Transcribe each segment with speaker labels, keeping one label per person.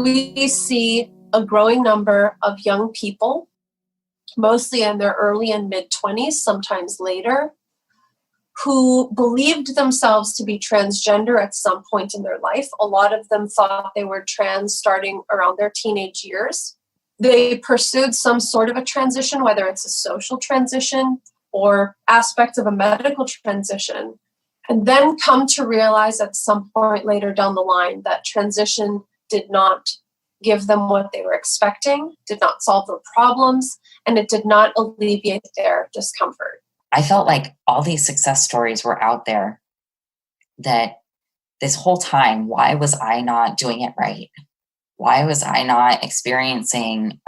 Speaker 1: we see a growing number of young people, mostly in their early and mid-20s, sometimes later, who believed themselves to be transgender at some point in their life. A lot of them thought they were trans starting around their teenage years. They pursued some sort of a transition, whether it's a social transition or aspects of a medical transition, and then come to realize at some point later down the line that transition did not give them what they were expecting, did not solve their problems, and it did not alleviate their discomfort.
Speaker 2: I felt like all these success stories were out there that this whole time, why was I not doing it right? Why was I not experiencing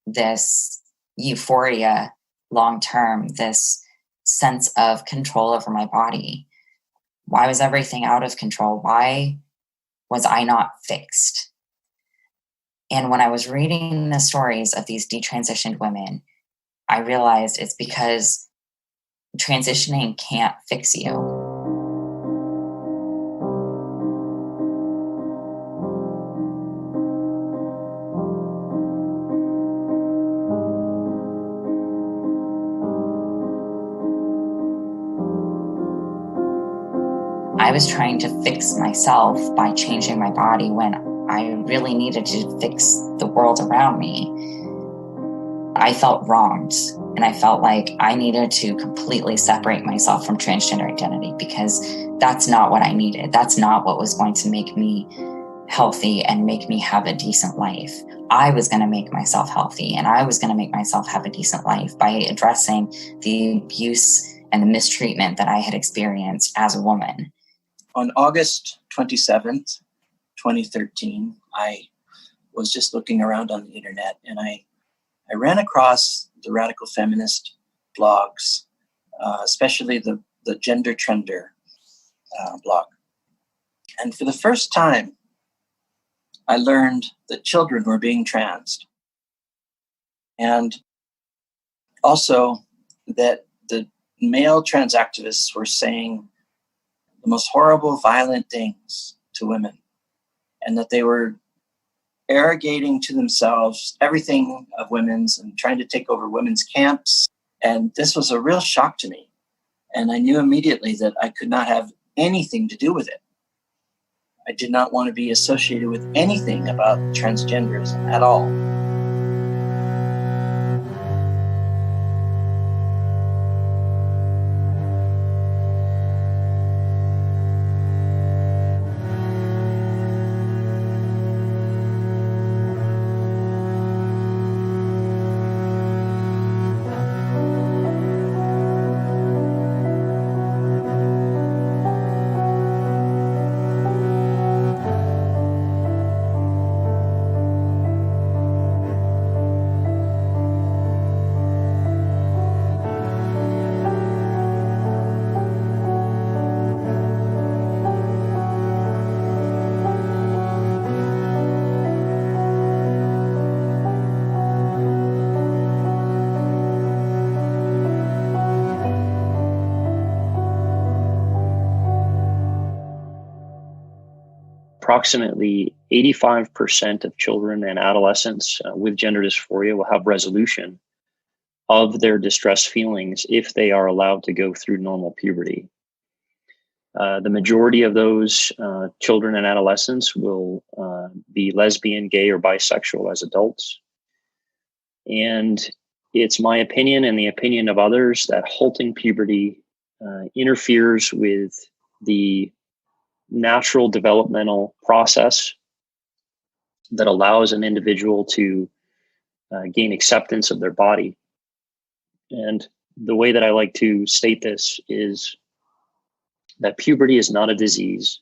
Speaker 2: this euphoria long-term, this sense of control over my body? Why was everything out of control? Why was I not fixed? And when I was reading the stories of these detransitioned women, I realized it's because transitioning can't fix you. I was trying to fix myself by changing my body when I really needed to fix the world around me. I felt wronged, and I felt like I needed to completely separate myself from transgender identity because that's not what I needed. That's not what was going to make me healthy and make me have a decent life. I was going to make myself healthy, and I was going to make myself have a decent life by addressing the abuse and the mistreatment that I had experienced as a woman.
Speaker 3: On August 27th, 2013, I was just looking around on the internet, and I ran across the radical feminist blogs, especially the Gender Trender blog. And for the first time, I learned that children were being transed. And also that the male trans activists were saying the most horrible, violent things to women, and that they were arrogating to themselves everything of women's and trying to take over women's camps. And this was a real shock to me. And I knew immediately that I could not have anything to do with it. I did not want to be associated with anything about transgenderism at all.
Speaker 4: Approximately 85% of children and adolescents with gender dysphoria will have resolution of their distress feelings if they are allowed to go through normal puberty. The majority of those children and adolescents will be lesbian, gay, or bisexual as adults. And it's my opinion and the opinion of others that halting puberty interferes with the natural developmental process that allows an individual to gain acceptance of their body. And the way that I like to state this is that puberty is not a disease.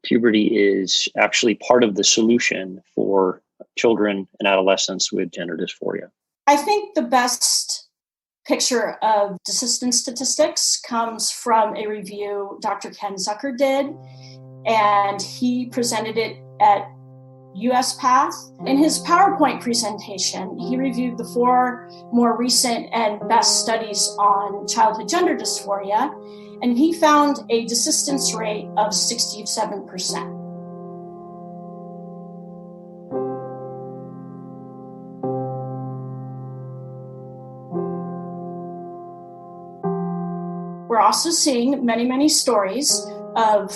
Speaker 4: Puberty is actually part of the solution for children and adolescents with gender dysphoria.
Speaker 5: I think the best picture of desistance statistics comes from a review Dr. Ken Zucker did, and he presented it at USPath. In his PowerPoint presentation, he reviewed the 4 more recent and best studies on childhood gender dysphoria, and he found a desistance rate of 67%. also seeing many, many stories of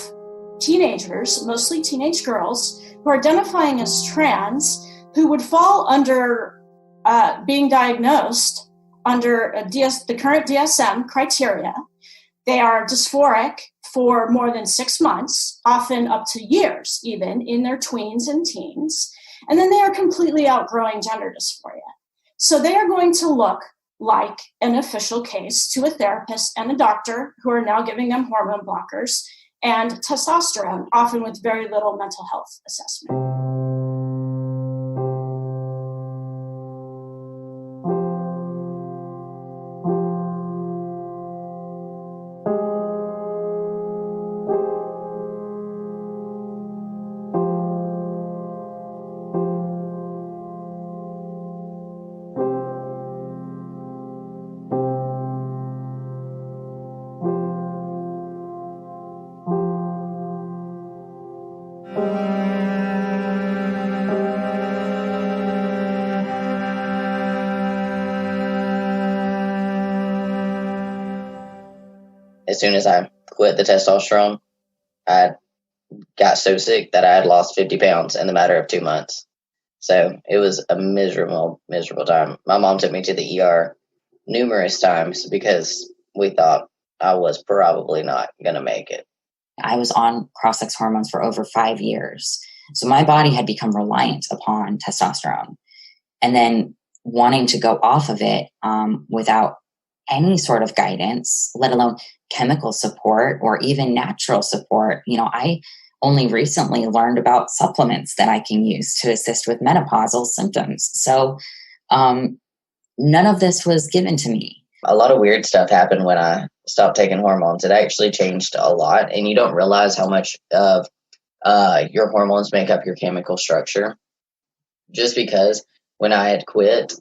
Speaker 5: teenagers, mostly teenage girls, who are identifying as trans, who would fall under being diagnosed under the current DSM criteria. They are dysphoric for more than 6 months, often up to years, even in their tweens and teens. And then they are completely outgrowing gender dysphoria. So they are going to look like an official case to a therapist and a doctor who are now giving them hormone blockers and testosterone, often with very little mental health assessment.
Speaker 6: As soon as I quit the testosterone, I got so sick that I had lost 50 pounds in the matter of 2 months. So it was a miserable, miserable time. My mom took me to the ER numerous times because we thought I was probably not going to make it.
Speaker 2: I was on cross-sex hormones for over 5 years. So my body had become reliant upon testosterone. And then wanting to go off of it without any sort of guidance, let alone chemical support or even natural support. I only recently learned about supplements that I can use to assist with menopausal symptoms. So none of this was given to me.
Speaker 6: A lot of weird stuff happened when I stopped taking hormones. It actually changed a lot, and you don't realize how much of your hormones make up your chemical structure. Just because when I had quit,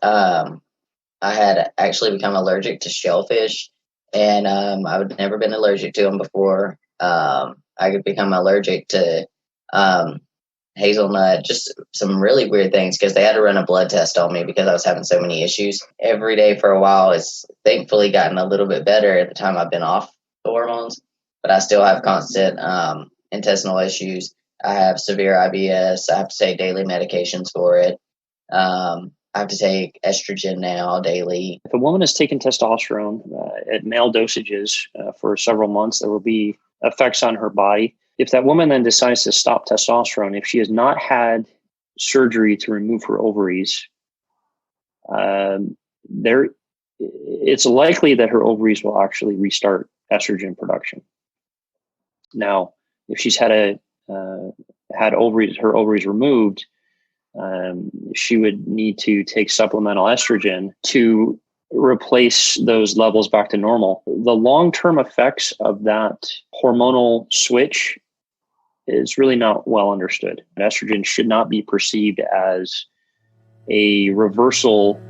Speaker 6: I had actually become allergic to shellfish, and I had never been allergic to them before. I could become allergic to hazelnut, just some really weird things because they had to run a blood test on me because I was having so many issues every day for a while. It's thankfully gotten a little bit better at the time I've been off the hormones, but I still have constant intestinal issues. I have severe IBS. I have to take daily medications for it. I have to take estrogen now daily.
Speaker 4: If a woman has taken testosterone at male dosages for several months, there will be effects on her body. If that woman then decides to stop testosterone, if she has not had surgery to remove her ovaries, it's likely that her ovaries will actually restart estrogen production. Now, if she's had her ovaries removed, she would need to take supplemental estrogen to replace those levels back to normal. The long-term effects of that hormonal switch is really not well understood. Estrogen should not be perceived as a reversal,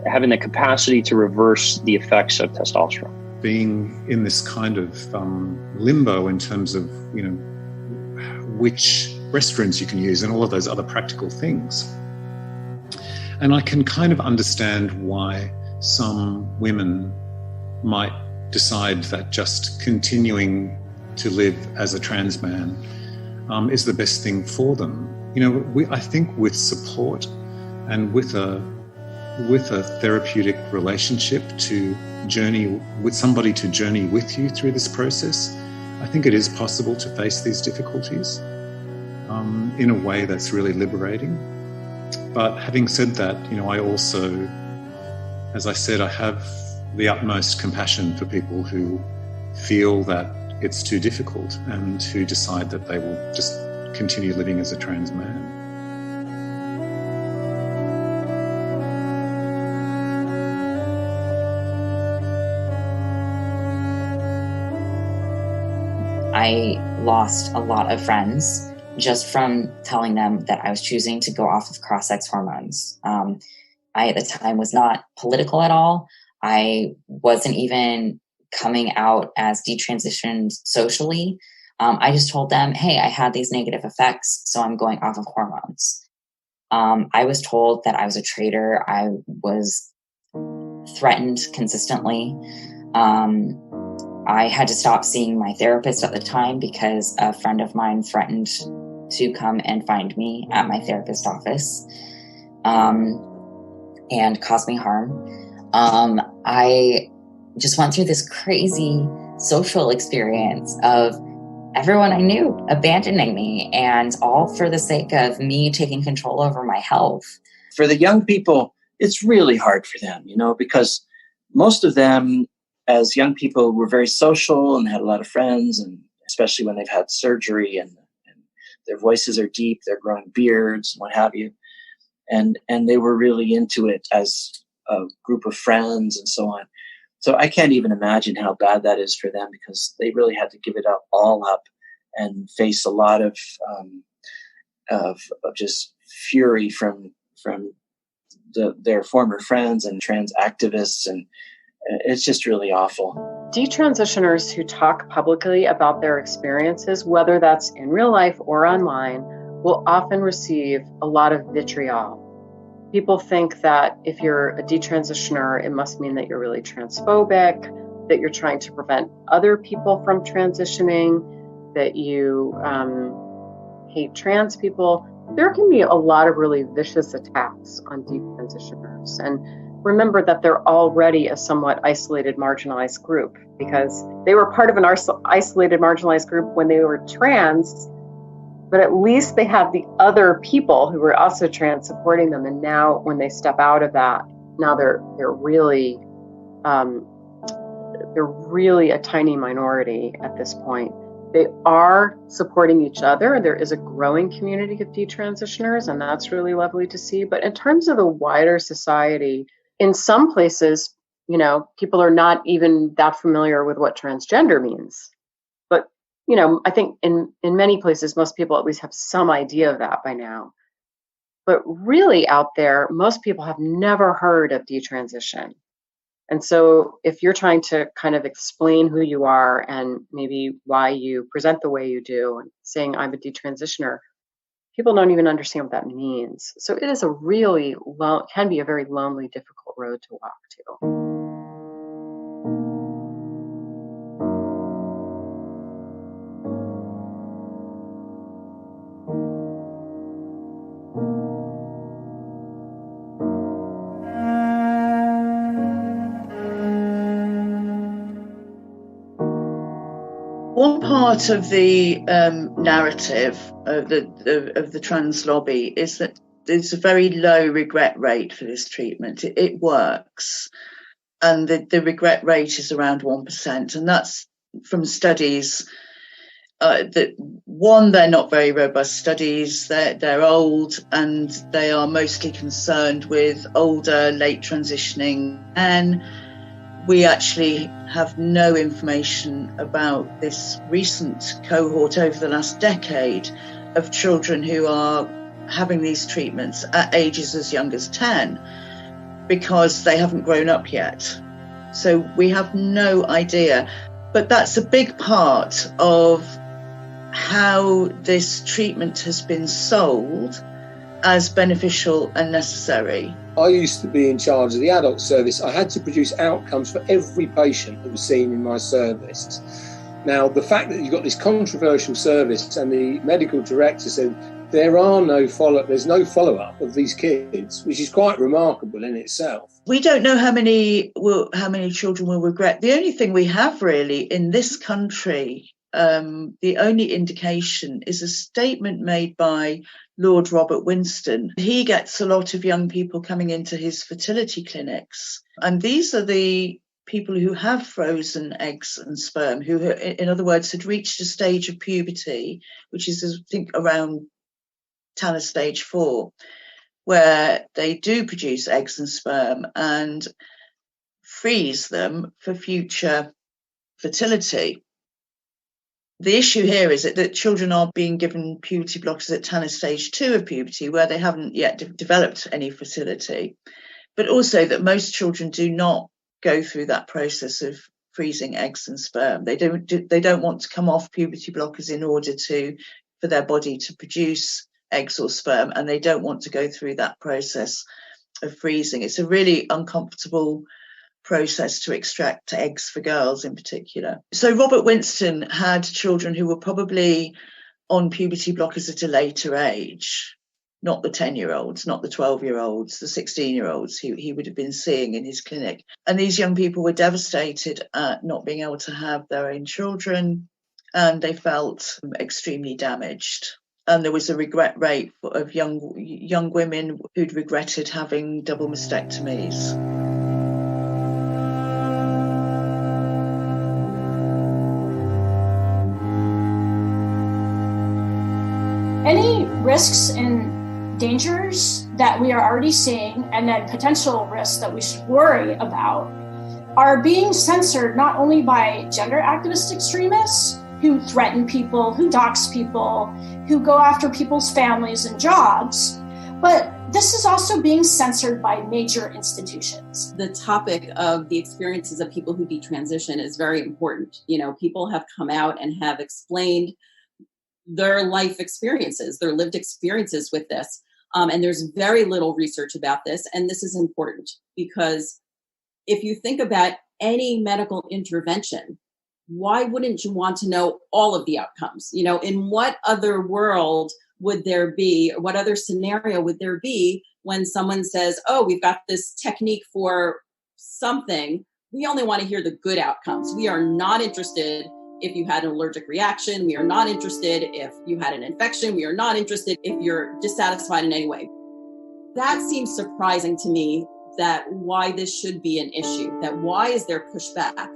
Speaker 4: having the capacity to reverse the effects of testosterone.
Speaker 7: Being in this kind of limbo in terms of, which restrooms you can use and all of those other practical things. And I can kind of understand why some women might decide that just continuing to live as a trans man is the best thing for them. I think with support and with a therapeutic relationship to journey with somebody to journey with you through this process, I think it is possible to face these difficulties in a way that's really liberating. But having said that, I also, as I said, I have the utmost compassion for people who feel that it's too difficult and who decide that they will just continue living as a trans man.
Speaker 2: I lost a lot of friends just from telling them that I was choosing to go off of cross-sex hormones. I, at the time, was not political at all. I wasn't even coming out as detransitioned socially. I just told them, hey, I had these negative effects, so I'm going off of hormones. I was told that I was a traitor. I was threatened consistently. I had to stop seeing my therapist at the time because a friend of mine threatened to come and find me at my therapist's office and cause me harm. I just went through this crazy social experience of everyone I knew abandoning me, and all for the sake of me taking control over my health.
Speaker 3: For the young people, it's really hard for them, because most of them as young people were very social and had a lot of friends, and especially when they've had surgery and their voices are deep, they're growing beards and what have you. And they were really into it as a group of friends and so on. So I can't even imagine how bad that is for them, because they really had to give it all up and face a lot of just fury from their former friends and trans activists, and it's just really awful.
Speaker 8: Detransitioners who talk publicly about their experiences, whether that's in real life or online, will often receive a lot of vitriol. People think that if you're a detransitioner, it must mean that you're really transphobic, that you're trying to prevent other people from transitioning, that you hate trans people. There can be a lot of really vicious attacks on detransitioners. And remember that they're already a somewhat isolated, marginalized group, because they were part of an isolated, marginalized group when they were trans, but at least they have the other people who were also trans supporting them. And now when they step out of that, now they're really a tiny minority at this point. They are supporting each other. There is a growing community of detransitioners, and that's really lovely to see. But in terms of the wider society, in some places, people are not even that familiar with what transgender means. But, I think in many places, most people at least have some idea of that by now. But really out there, most people have never heard of detransition. And so if you're trying to kind of explain who you are and maybe why you present the way you do and saying I'm a detransitioner, people don't even understand what that means. So it is can be a very lonely, difficult road to walk to.
Speaker 9: One part of the narrative of the trans lobby is that there's a very low regret rate for this treatment. It works, and the regret rate is around 1%, and that's from studies that they're not very robust studies. They're old, and they are mostly concerned with older, late transitioning men. We actually have no information about this recent cohort over the last decade of children who are having these treatments at ages as young as 10, because they haven't grown up yet. So we have no idea. But that's a big part of how this treatment has been sold as beneficial and necessary.
Speaker 10: I used to be in charge of the adult service. I had to produce outcomes for every patient that was seen in my service. Now, the fact that you've got this controversial service and the medical director said there's no follow-up of these kids, which is quite remarkable in itself.
Speaker 9: We don't know how many children will regret. The only thing we have really in this country, the only indication is a statement made by Lord Robert Winston. He gets a lot of young people coming into his fertility clinics, and these are the people who have frozen eggs and sperm, who, in other words, had reached a stage of puberty, which is, I think, around Tanner stage 4, where they do produce eggs and sperm and freeze them for future fertility. The issue here is that children are being given puberty blockers at Tanner stage 2 of puberty, where they haven't yet developed any fertility, but also that most children do not go through that process of freezing eggs and sperm. They don't want to come off puberty blockers in order for their body to produce eggs or sperm, and they don't want to go through that process of freezing. It's a really uncomfortable process to extract eggs for girls in particular. So Robert Winston had children who were probably on puberty blockers at a later age, not the 10-year-olds, not the 12-year-olds, the 16-year-olds he would have been seeing in his clinic. And these young people were devastated at not being able to have their own children, and they felt extremely damaged. And there was a regret rate of young women who'd regretted having double mastectomies.
Speaker 5: Any risks and dangers that we are already seeing, and then potential risks that we should worry about, are being censored not only by gender activist extremists who threaten people, who dox people, who go after people's families and jobs, but this is also being censored by major institutions.
Speaker 11: The topic of the experiences of people who detransition is very important. You know, people have come out and have explained their life experiences, their lived experiences with this. And there's very little research about this. And this is important because if you think about any medical intervention, why wouldn't you want to know all of the outcomes? You know, in what other world would there be, or what other scenario would there be when someone says, oh, we've got this technique for something. We only want to hear the good outcomes. We are not interested if you had an allergic reaction. We are not interested if you had an infection. We are not interested if you're dissatisfied in any way. That seems surprising to me, that why this should be an issue, that why is there pushback?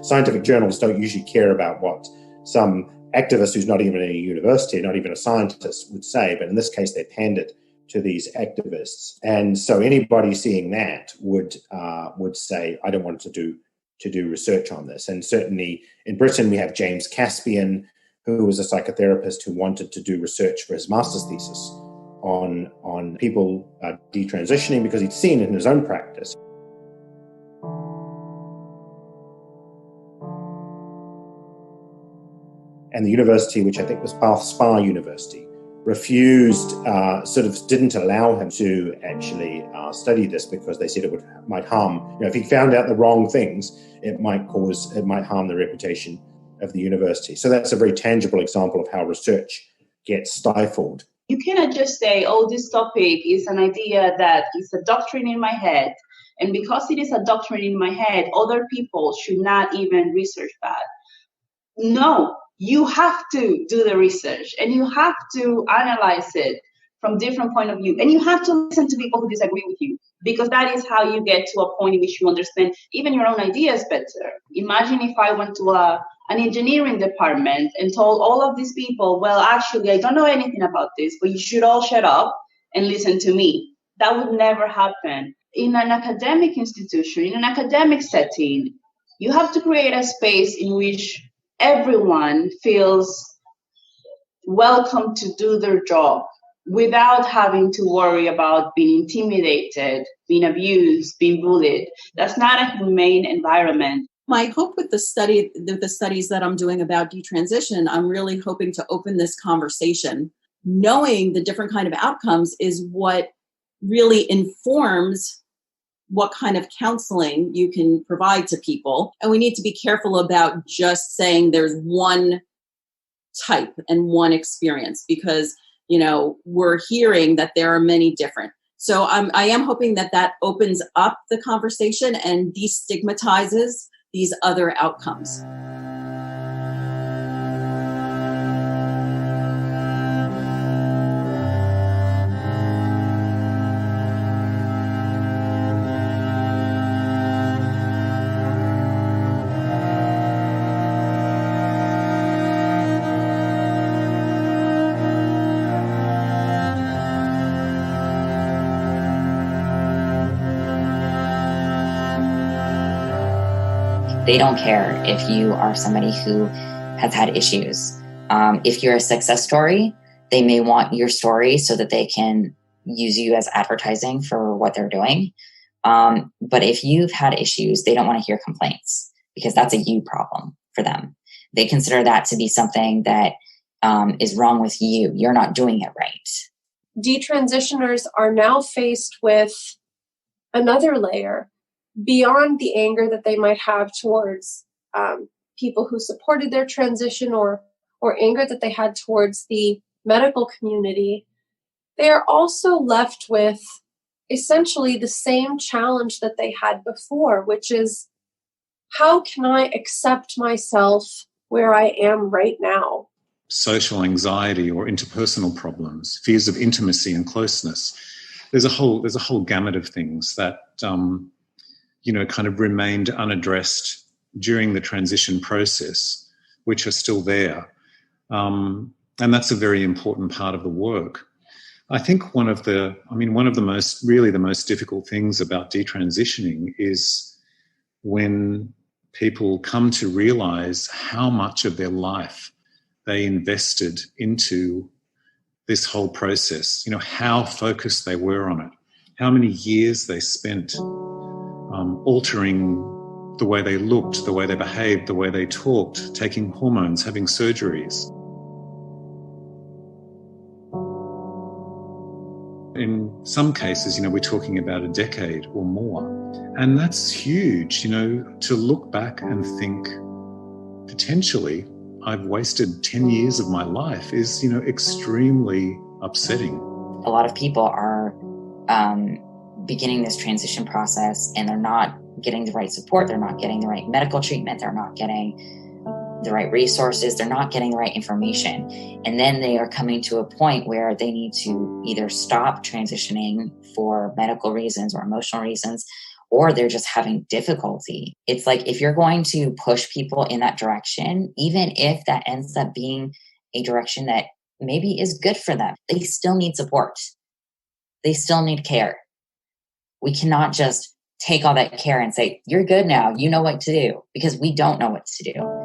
Speaker 12: Scientific journals don't usually care about what some activist who's not even in a university, not even a scientist, would say, but in this case they pandered to these activists, and so anybody seeing that would say, I don't want to do research on this. And certainly in Britain we have James Caspian, who was a psychotherapist who wanted to do research for his master's thesis on people detransitioning because he'd seen it in his own practice. And the university, which I think was Bath Spa University, refused, didn't allow him to actually study this because they said it might harm. You know, if he found out the wrong things, it might harm the reputation of the university. So that's a very tangible example of how research gets stifled.
Speaker 13: You cannot just say, oh, this topic is an idea that is a doctrine in my head, and because it is a doctrine in my head, other people should not even research that. No. You have to do the research, and you have to analyze it from different point of view, and you have to listen to people who disagree with you, because that is how you get to a point in which you understand even your own ideas better. Imagine if I went to an engineering department and told all of these people, well, actually, I don't know anything about this, but you should all shut up and listen to me. That would never happen. In an academic institution, in an academic setting, you have to create a space in which everyone feels welcome to do their job without having to worry about being intimidated, being abused, being bullied. That's not a humane environment.
Speaker 11: My hope with the studies that I'm doing about detransition, I'm really hoping to open this conversation. Knowing the different kind of outcomes is what really informs what kind of counseling you can provide to people. And we need to be careful about just saying there's one type and one experience, because, you know, we're hearing that there are many different. So I am hoping that opens up the conversation and destigmatizes these other outcomes.
Speaker 2: They don't care if you are somebody who has had issues. If you're a success story, they may want your story so that they can use you as advertising for what they're doing. But if you've had issues, they don't want to hear complaints, because that's a you problem for them. They consider that to be something that is wrong with you. You're not doing it right.
Speaker 1: Detransitioners are now faced with another layer beyond the anger that they might have towards people who supported their transition or anger that they had towards the medical community. They are also left with essentially the same challenge that they had before, which is, how can I accept myself where I am right now?
Speaker 7: Social anxiety or interpersonal problems, fears of intimacy and closeness. There's a whole gamut of things that kind of remained unaddressed during the transition process, which are still there, and that's a very important part of the work. I think one of the most difficult things about detransitioning is when people come to realize how much of their life they invested into this whole process, how focused they were on it, how many years they spent altering the way they looked, the way they behaved, the way they talked, taking hormones, having surgeries. In some cases, we're talking about a decade or more. And that's huge, to look back and think, potentially, I've wasted 10 years of my life is, extremely upsetting.
Speaker 2: A lot of people are beginning this transition process and they're not getting the right support. They're not getting the right medical treatment. They're not getting the right resources. They're not getting the right information. And then they are coming to a point where they need to either stop transitioning for medical reasons or emotional reasons, or they're just having difficulty. It's like, if you're going to push people in that direction, even if that ends up being a direction that maybe is good for them, they still need support. They still need care. We cannot just take all that care and say, you're good now, you know what to do, because we don't know what to do.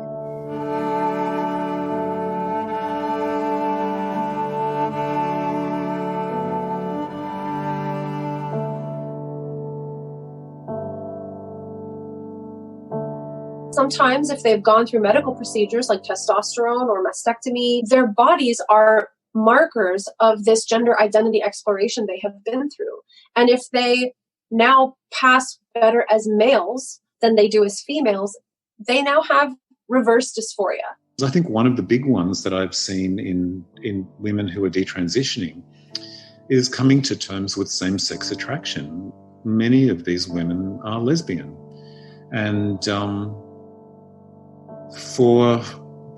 Speaker 1: Sometimes if they've gone through medical procedures like testosterone or mastectomy, their bodies are markers of this gender identity exploration they have been through. And if they now pass better as males than they do as females, they now have reverse dysphoria.
Speaker 7: I think one of the big ones that I've seen in women who are detransitioning is coming to terms with same-sex attraction. Many of these women are lesbian. And for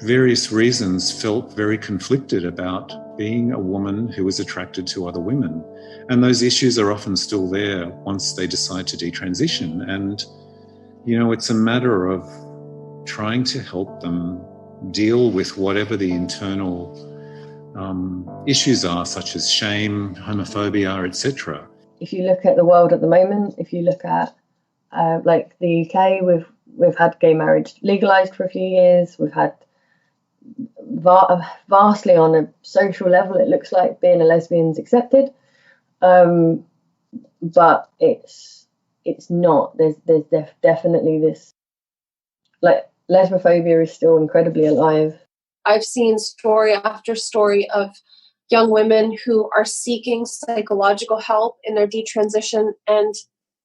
Speaker 7: various reasons felt very conflicted about being a woman who was attracted to other women. And those issues are often still there once they decide to detransition. And, it's a matter of trying to help them deal with whatever the internal issues are, such as shame, homophobia, etc.
Speaker 14: If you look at the world at the moment, if you look at like the UK, we've had gay marriage legalized for a few years. We've had vastly on a social level, it looks like being a lesbian's accepted, but it's not. There's definitely this, like, lesbophobia is still incredibly alive.
Speaker 1: I've seen story after story of young women who are seeking psychological help in their detransition, and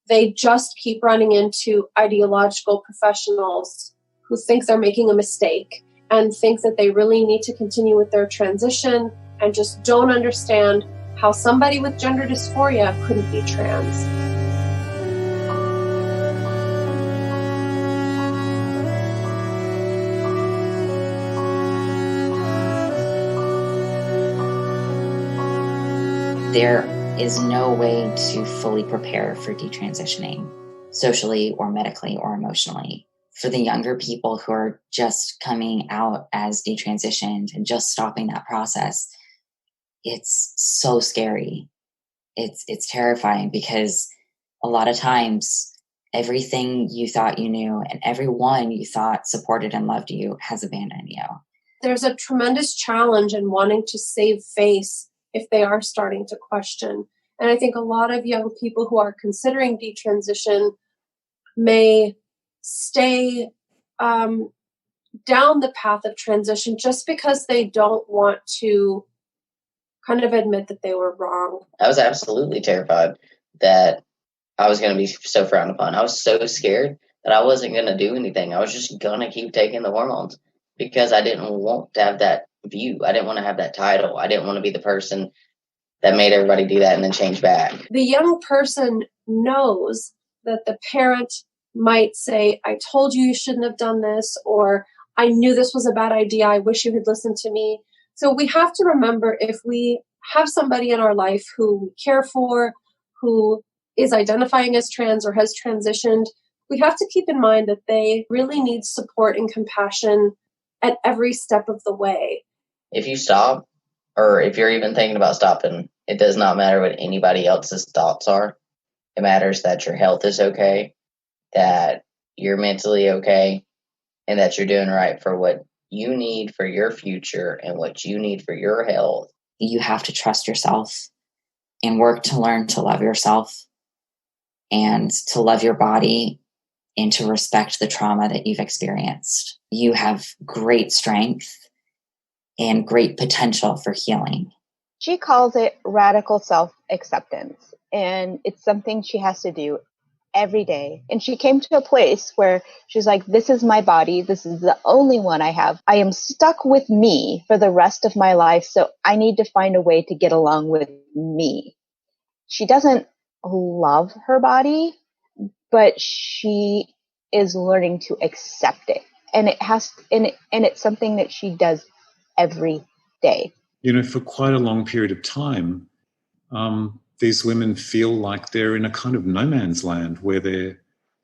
Speaker 1: they just keep running into ideological professionals who think they're making a mistake and think that they really need to continue with their transition and just don't understand how somebody with gender dysphoria couldn't be trans.
Speaker 2: There is no way to fully prepare for detransitioning, socially or medically or emotionally. For the younger people who are just coming out as detransitioned and just stopping that process, it's so scary. It's terrifying, because a lot of times everything you thought you knew and everyone you thought supported and loved you has abandoned you.
Speaker 1: There's a tremendous challenge in wanting to save face if they are starting to question. And I think a lot of young people who are considering detransition may stay down the path of transition just because they don't want to kind of admit that they were wrong.
Speaker 6: I was absolutely terrified that I was going to be so frowned upon. I was so scared that I wasn't going to do anything. I was just going to keep taking the hormones because I didn't want to have that view. I didn't want to have that title. I didn't want to be the person that made everybody do that and then change back.
Speaker 1: The young person knows that the parent might say, I told you shouldn't have done this, or I knew this was a bad idea. I wish you had listened to me. So we have to remember, if we have somebody in our life who we care for, who is identifying as trans or has transitioned, we have to keep in mind that they really need support and compassion at every step of the way.
Speaker 6: If you stop, or if you're even thinking about stopping, it does not matter what anybody else's thoughts are. It matters that your health is okay, that you're mentally okay, and that you're doing right for what you need for your future and what you need for your health.
Speaker 2: You have to trust yourself and work to learn to love yourself and to love your body and to respect the trauma that you've experienced. You have great strength and great potential for healing.
Speaker 15: She calls it radical self-acceptance, and it's something she has to do every day. And she came to a place where she's like, this is my body. This is the only one I have. I am stuck with me for the rest of my life, so I need to find a way to get along with me. She doesn't love her body, but she is learning to accept it. And it's something that she does every day.
Speaker 7: You know, for quite a long period of time, these women feel like they're in a kind of no man's land where they're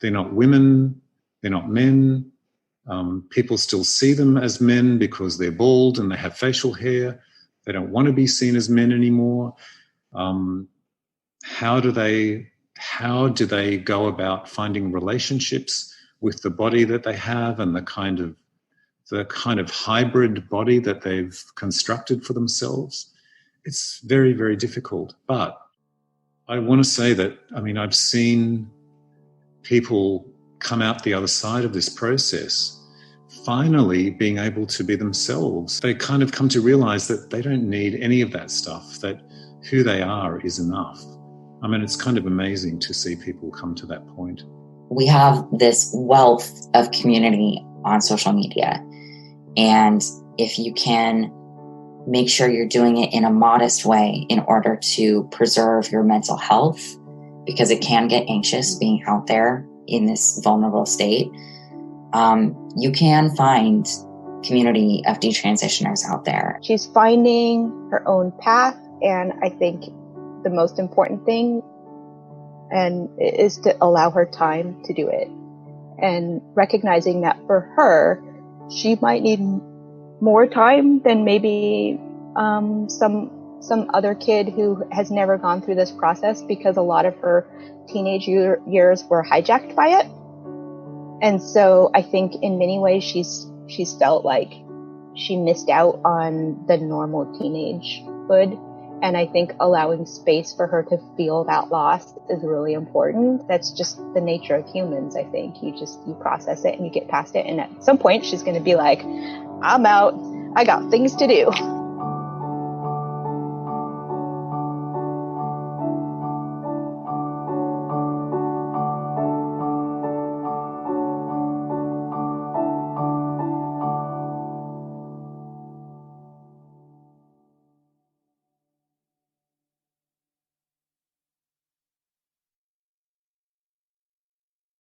Speaker 7: not women, they're not men. People still see them as men because they're bald and they have facial hair. They don't want to be seen as men anymore. How do they go about finding relationships with the body that they have and the kind of hybrid body that they've constructed for themselves? It's very, very difficult. But I want to say that, I've seen people come out the other side of this process finally being able to be themselves. They kind of come to realize that they don't need any of that stuff, that who they are is enough. It's kind of amazing to see people come to that point.
Speaker 2: We have this wealth of community on social media. And if you can make sure you're doing it in a modest way in order to preserve your mental health, because it can get anxious being out there in this vulnerable state, you can find community of detransitioners out there.
Speaker 15: She's finding her own path, and I think the most important thing is to allow her time to do it, and recognizing that for her, she might need more time than maybe some other kid who has never gone through this process, because a lot of her teenage years were hijacked by it. And so I think in many ways she's felt like she missed out on the normal teenagehood. And I think allowing space for her to feel that loss is really important. That's just the nature of humans, I think. You process it and you get past it. And at some point she's going to be like, I'm out. I got things to do.